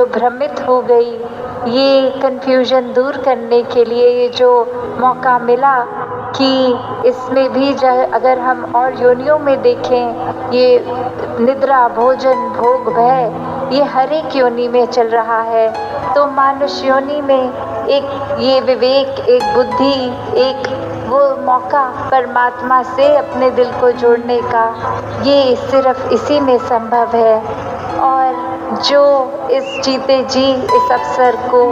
भ्रमित हो गई, ये कन्फ्यूजन दूर करने के लिए ये जो मौका मिला कि इसमें भी अगर हम और योनियों में देखें, ये निद्रा, भोजन, भोग, भय, ये हर एक योनि में चल रहा है। तो मानुष योनि में एक ये विवेक, एक बुद्धि, एक वो मौका परमात्मा से अपने दिल को जोड़ने का, ये सिर्फ इसी में संभव है। और जो इस जीते जी इस अवसर को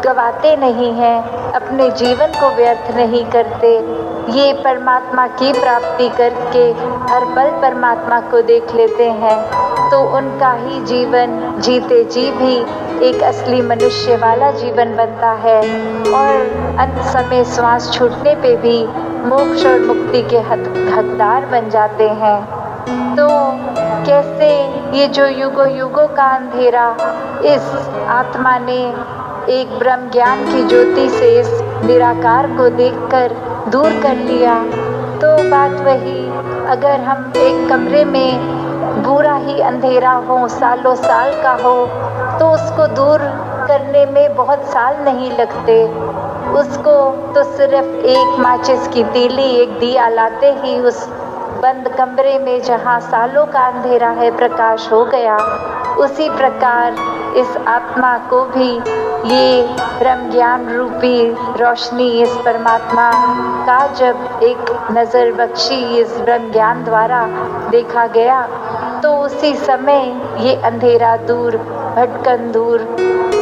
गवाते नहीं हैं, अपने जीवन को व्यर्थ नहीं करते, ये परमात्मा की प्राप्ति करके हर पल परमात्मा को देख लेते हैं, तो उनका ही जीवन जीते जी भी एक असली मनुष्य वाला जीवन बनता है और अंत समय श्वास छूटने पे भी मोक्ष और मुक्ति के हकदार बन जाते हैं। तो कैसे ये जो युगों युगों का अंधेरा इस आत्मा ने एक ब्रह्म ज्ञान की ज्योति से इस निराकार को देखकर दूर कर लिया। तो बात वही, अगर हम एक कमरे में पूरा ही अंधेरा हो, सालों साल का हो, तो उसको दूर करने में बहुत साल नहीं लगते। उसको तो सिर्फ एक माचिस की तीली, एक दिया लाते ही उस बंद कमरे में जहाँ सालों का अंधेरा है, प्रकाश हो गया। उसी प्रकार इस आत्मा को भी ये ब्रह्म ज्ञान रूपी रोशनी इस परमात्मा का जब एक नज़र बख्शी इस ब्रह्म ज्ञान द्वारा देखा गया, तो उसी समय ये अंधेरा दूर, भटकन दूर,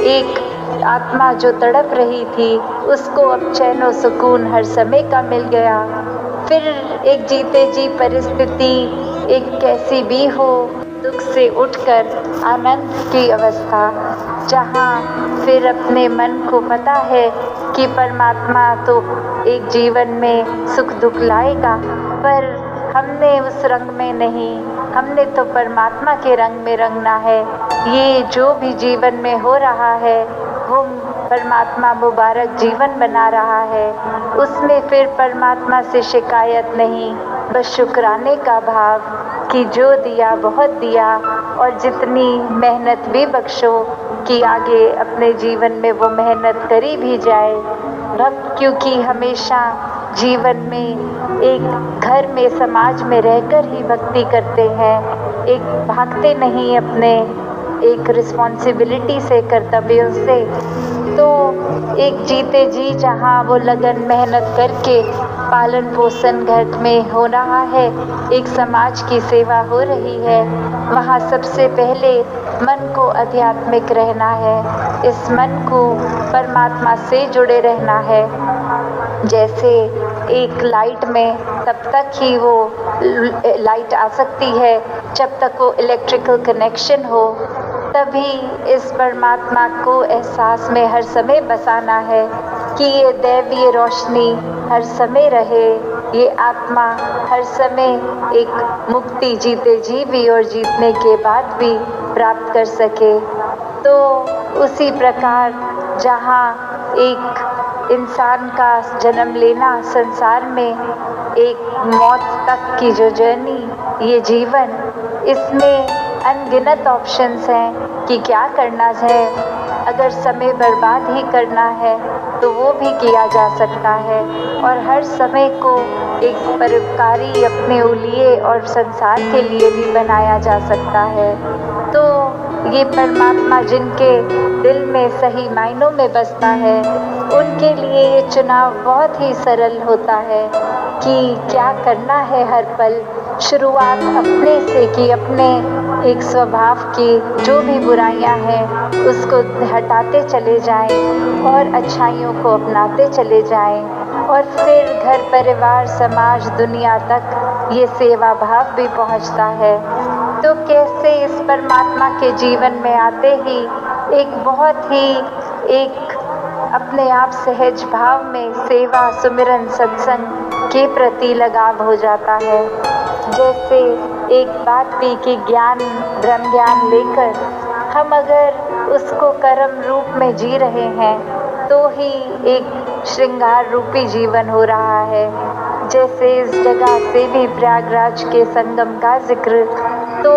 एक आत्मा जो तड़प रही थी उसको अब चैन और सुकून हर समय का मिल गया। फिर एक जीते जी परिस्थिति एक कैसी भी हो, दुख से उठकर आनंद की अवस्था, जहाँ फिर अपने मन को पता है कि परमात्मा तो एक जीवन में सुख दुख लाएगा, पर हमने उस रंग में नहीं, हमने तो परमात्मा के रंग में रंगना है। ये जो भी जीवन में हो रहा है वो परमात्मा मुबारक जीवन बना रहा है, उसमें फिर परमात्मा से शिकायत नहीं, बस शुक्राने का भाव कि जो दिया बहुत दिया और जितनी मेहनत भी बख्शो कि आगे अपने जीवन में वो मेहनत करी भी जाए। भक्त क्योंकि हमेशा जीवन में एक घर में, समाज में रहकर ही भक्ति करते हैं, एक भागते नहीं अपने एक रिस्पॉन्सिबिलिटी से, कर्तव्यों से। तो एक जीते जी जहाँ वो लगन मेहनत करके पालन पोषण घर में हो रहा है, एक समाज की सेवा हो रही है, वहाँ सबसे पहले मन को आध्यात्मिक रहना है, इस मन को परमात्मा से जुड़े रहना है। जैसे एक लाइट में तब तक ही वो लाइट आ सकती है जब तक वो इलेक्ट्रिकल कनेक्शन हो, तभी इस परमात्मा को एहसास में हर समय बसाना है कि ये दैवीय रोशनी हर समय रहे, ये आत्मा हर समय एक मुक्ति जीते जी भी और जीतने के बाद भी प्राप्त कर सके। तो उसी प्रकार जहाँ एक इंसान का जन्म लेना, संसार में एक मौत तक की जो जर्नी, ये जीवन, इसमें अनगिनत ऑप्शंस हैं कि क्या करना है। अगर समय बर्बाद ही करना है तो वो भी किया जा सकता है, और हर समय को एक परोपकारी अपने लिए और संसार के लिए भी बनाया जा सकता है। तो ये परमात्मा जिनके दिल में सही मायनों में बसता है, उनके लिए ये चुनाव बहुत ही सरल होता है कि क्या करना है हर पल। शुरुआत अपने से की, अपने एक स्वभाव की जो भी बुराइयां हैं उसको हटाते चले जाएं और अच्छाइयों को अपनाते चले जाएं, और फिर घर परिवार समाज दुनिया तक ये सेवा भाव भी पहुंचता है। तो कैसे इस परमात्मा के जीवन में आते ही एक बहुत ही एक अपने आप सहज भाव में सेवा, सुमिरन, सत्संग के प्रति लगाव हो जाता है। जैसे एक बात भी कि ज्ञान, ब्रह्म ज्ञान लेकर हम अगर उसको कर्म रूप में जी रहे हैं तो ही एक श्रृंगार रूपी जीवन हो रहा है। जैसे इस जगह से भी प्रयागराज के संगम का जिक्र, तो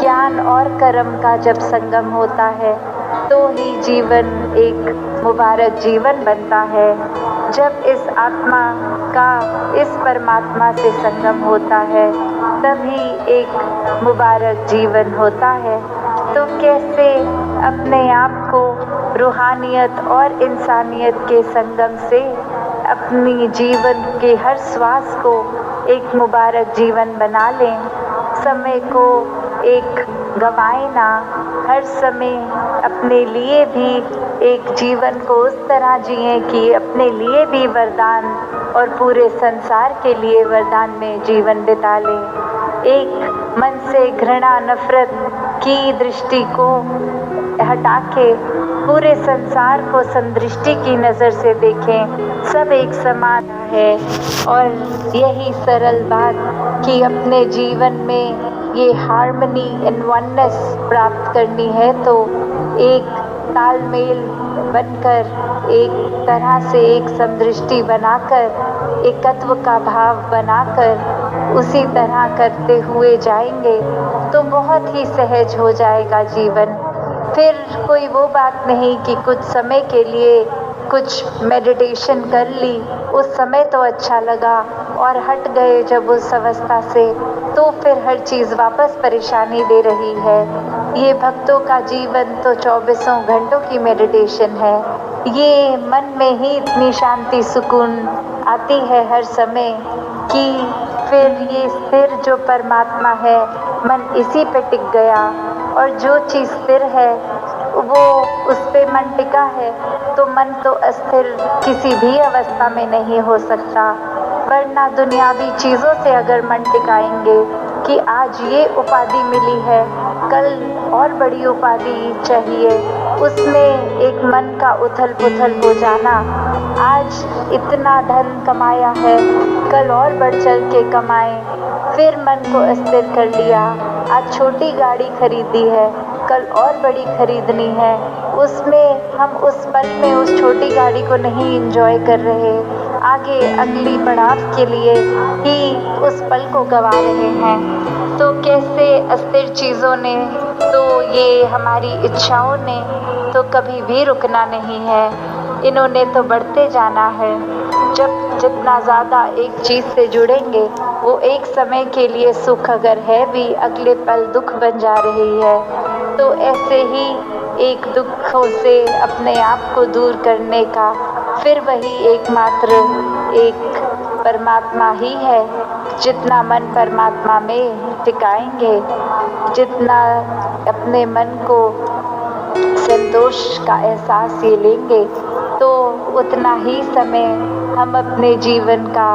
ज्ञान और कर्म का जब संगम होता है तो ही जीवन एक मुबारक जीवन बनता है। जब इस आत्मा का इस परमात्मा से संगम होता है तभी एक मुबारक जीवन होता है। तो कैसे अपने आप को रूहानियत और इंसानियत के संगम से अपनी जीवन के हर श्वास को एक मुबारक जीवन बना लें। समय को एक गंवाएं ना, हर समय अपने लिए भी एक जीवन को उस तरह जिए कि अपने लिए भी वरदान और पूरे संसार के लिए वरदान में जीवन बिता लें। एक मन से घृणा नफरत की दृष्टि को हटा के पूरे संसार को समदृष्टि की नज़र से देखें। सब एक समान है और यही सरल बात कि अपने जीवन में ये हार्मनी एंड वननेस प्राप्त करनी है तो एक तालमेल बनकर एक तरह से एक समदृष्टि बनाकर एकत्व का भाव बनाकर उसी तरह करते हुए जाएंगे तो बहुत ही सहज हो जाएगा जीवन। फिर कोई वो बात नहीं कि कुछ समय के लिए कुछ मेडिटेशन कर ली, उस समय तो अच्छा लगा और हट गए जब उस अवस्था से तो फिर हर चीज़ वापस परेशानी दे रही है। ये भक्तों का जीवन तो 24 घंटों की मेडिटेशन है। ये मन में ही इतनी शांति सुकून आती है हर समय कि फिर ये स्थिर जो परमात्मा है मन इसी पे टिक गया और जो चीज़ स्थिर है वो उस पे मन टिका है तो मन तो अस्थिर किसी भी अवस्था में नहीं हो सकता। वरना दुनियावी चीज़ों से अगर मन टिकाएंगे कि आज ये उपाधि मिली है कल और बड़ी उपाधि चाहिए, उसमें एक मन का उथल पुथल हो जाना। आज इतना धन कमाया है कल और बढ़ चढ़ के कमाएं, फिर मन को अस्थिर कर लिया। आज छोटी गाड़ी खरीदी है कल और बड़ी खरीदनी है, उसमें हम उस पल में उस छोटी गाड़ी को नहीं एंजॉय कर रहे, आगे अगली पड़ाव के लिए ही उस पल को गंवा रहे हैं। तो कैसे अस्थिर चीज़ों ने तो ये हमारी इच्छाओं ने तो कभी भी रुकना नहीं है, इन्होंने तो बढ़ते जाना है। जब जितना ज़्यादा एक चीज़ से जुड़ेंगे वो एक समय के लिए सुख अगर है भी अगले पल दुख बन जा रही है। तो ऐसे ही एक दुखों से अपने आप को दूर करने का फिर वही एकमात्र एक परमात्मा ही है। जितना मन परमात्मा में टिकाएंगे, जितना अपने मन को संतोष का एहसास ये लेंगे तो उतना ही समय हम अपने जीवन का